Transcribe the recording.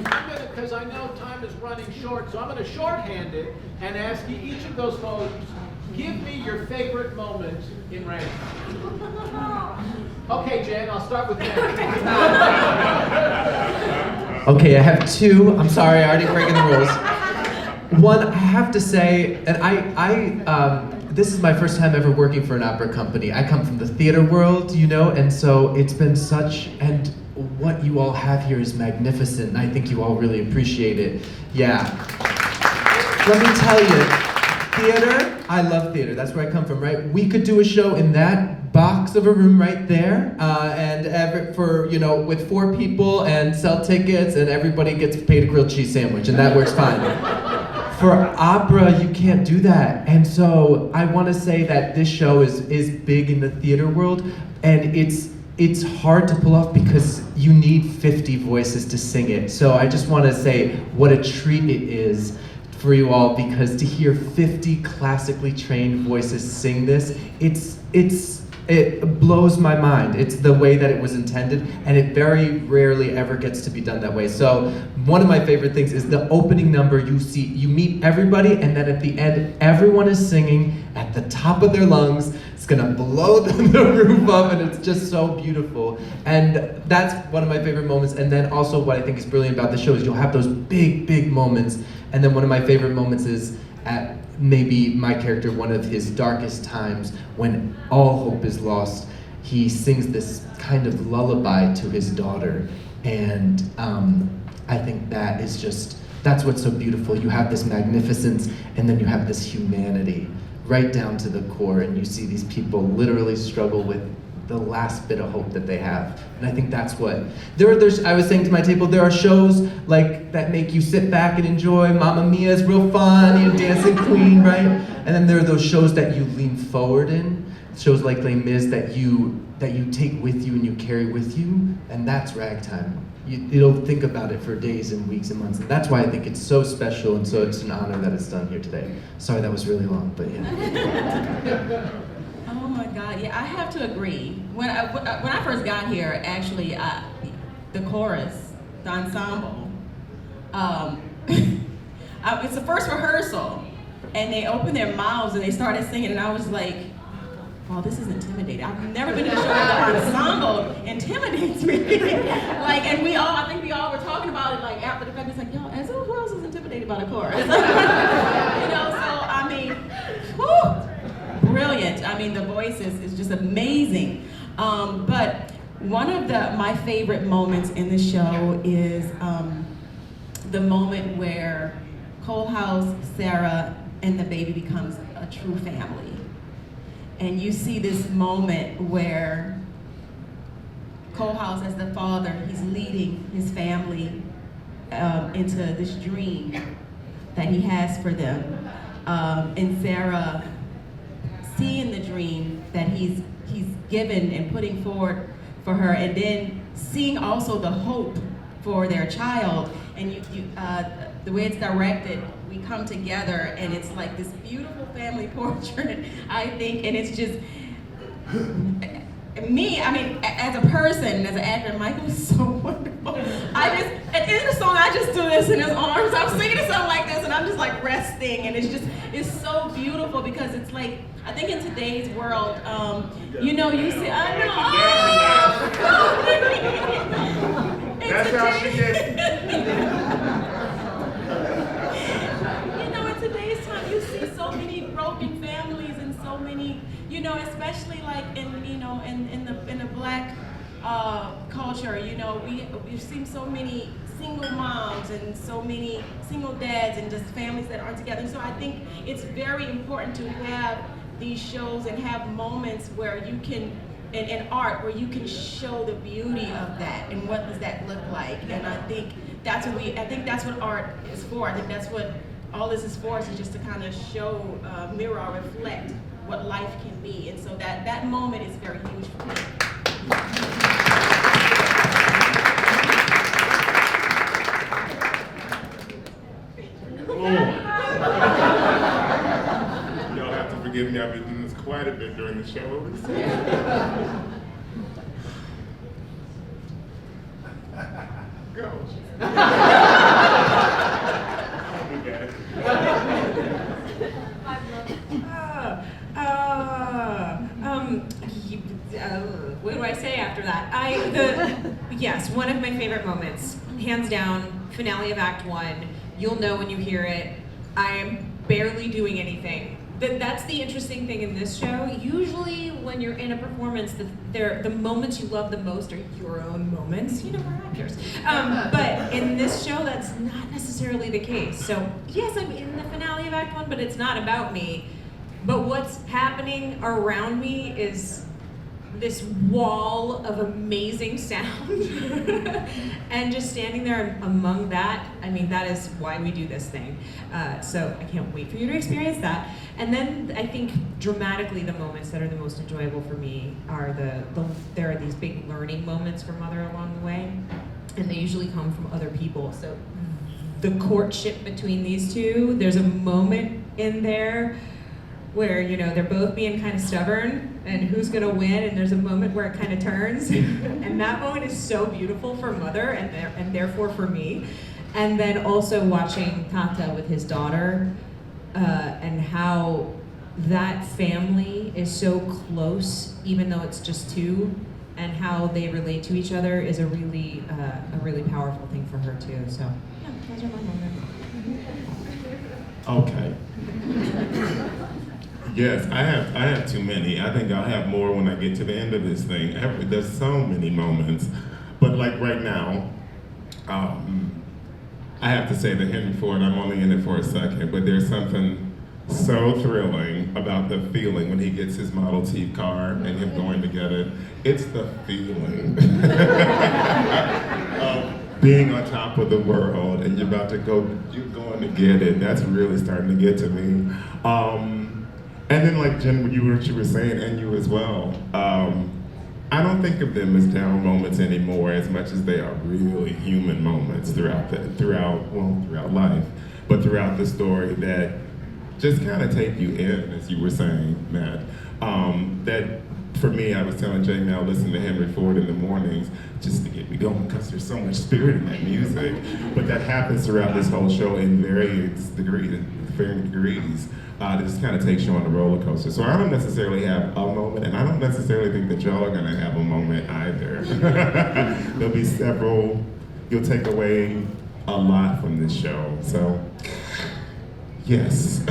because I know time is running short, so I'm going to shorthand it and ask you each of those folks, give me your favorite moment in Ragtime. Okay, Jen, I'll start with Jen. Okay, I have two. I'm sorry, I already breaking the rules. One, I have to say, and this is my first time ever working for an opera company. I come from the theater world, and so it's been and what you all have here is magnificent, and I think you all really appreciate it. Yeah. Let me tell you, theater, I love theater. That's where I come from, right? We could do a show in that box of a room right there, with 4 people and sell tickets, and everybody gets paid a grilled cheese sandwich, and that works fine. For opera, you can't do that. And so I want to say that this show is big in the theater world, and it's hard to pull off because you need 50 voices to sing it. So I just want to say what a treat it is for you all, because to hear 50 classically trained voices sing this, it blows my mind. It's the way that it was intended, and it very rarely ever gets to be done that way. So one of my favorite things is the opening number. You meet everybody, and then at the end, everyone is singing at the top of their lungs. It's gonna blow the roof up, and it's just so beautiful. And that's one of my favorite moments. And then also what I think is brilliant about the show is you'll have those big, big moments. And then one of my favorite moments is at maybe my character, one of his darkest times, when all hope is lost, he sings this kind of lullaby to his daughter. And I think that's what's so beautiful. You have this magnificence, and then you have this humanity right down to the core, and you see these people literally struggle with the last bit of hope that they have. And I think that's what, I was saying to my table, there are shows like that make you sit back and enjoy. Mamma Mia is real fun, Dancing Queen, right? And then there are those shows that you lean forward in, shows like Les Mis that you take with you and you carry with you, and that's Ragtime. You'll think about it for days and weeks and months, and that's why I think it's so special, and so it's an honor that it's done here today. Sorry that was really long, but yeah. Oh my God, yeah, I have to agree. When I first got here, actually, the chorus, the ensemble, it's the first rehearsal, and they opened their mouths and they started singing, and I was like, wow, this is intimidating. I've never been in a show where the ensemble intimidates me. I think we all were talking about it after the fact. It's like, yo, who else is intimidated by the chorus? Whew, brilliant. I mean, the voice is just amazing. But one of my favorite moments in the show is the moment where Coalhouse, Sarah, and the baby becomes a true family. And you see this moment where Coalhouse, as the father, he's leading his family into this dream that he has for them. And Sarah, seeing the dream that he's given and putting forward for her, and then seeing also the hope for their child. And the way it's directed, we come together, and it's like this beautiful family portrait, I think, and it's just, me, I mean, as a person, as an actor, Michael is so wonderful. At the end of the song, I just do this in his arms. I'm singing a song like this, and I'm just like resting, and it's so beautiful, because it's like, I think in today's world, you see, I know, That's how she gets it. In today's time, you see so many broken families, and so many, especially like in the Black culture, we've seen so many single moms and so many single dads, and just families that aren't together. So I think it's very important to have these shows and have moments where you can, in art, where you can show the beauty of that and what does that look like. And I think that's what art is for. I think that's what all this is for, is just to kind of show, mirror, or reflect what life can be. And so that moment is very huge for me. Y'all have to forgive me, I've been doing this quite a bit during the show. Go. Yes, one of my favorite moments, hands down, finale of Act 1. You'll know when you hear it. I am barely doing anything. That's the interesting thing in this show. Usually when you're in a performance, the moments you love the most are your own moments. You know, we're actors. But in this show, that's not necessarily the case. So yes, I'm in the finale of Act 1, but it's not about me. But what's happening around me is this wall of amazing sound. And just standing there among that, I mean, that is why we do this thing. So I can't wait for you to experience that. And then I think dramatically the moments that are the most enjoyable for me are there are these big learning moments for Mother along the way. And they usually come from other people. So the courtship between these two, there's a moment in there where, you know, they're both being kind of stubborn and who's gonna win, and there's a moment where it kind of turns. And that moment is so beautiful for Mother and therefore for me. And then also watching Tata with his daughter and how that family is so close, even though it's just two, and how they relate to each other is a really powerful thing for her too. So yeah, those are my moments. Okay. Yes, I have too many. I think I'll have more when I get to the end of this thing. There's so many moments. But like right now, I have to say that Henry Ford, I'm only in it for a second, but there's something so thrilling about the feeling when he gets his Model T car and him going to get it. It's the feeling of being on top of the world and you're going to get it. That's really starting to get to me. And then like Jen, what you were saying, and you as well, I don't think of them as down moments anymore as much as they are really human moments throughout life, but throughout the story that just kind of take you in, as you were saying, Matt. That for me, I was telling Jay now, listen to Henry Ford in the mornings just to get me going because there's so much spirit in that music. But that happens throughout this whole show in varying degrees. It just kind of takes you on a roller coaster. So I don't necessarily have a moment, and I don't necessarily think that y'all are gonna have a moment either. There'll be several. You'll take away a lot from this show. So, yes.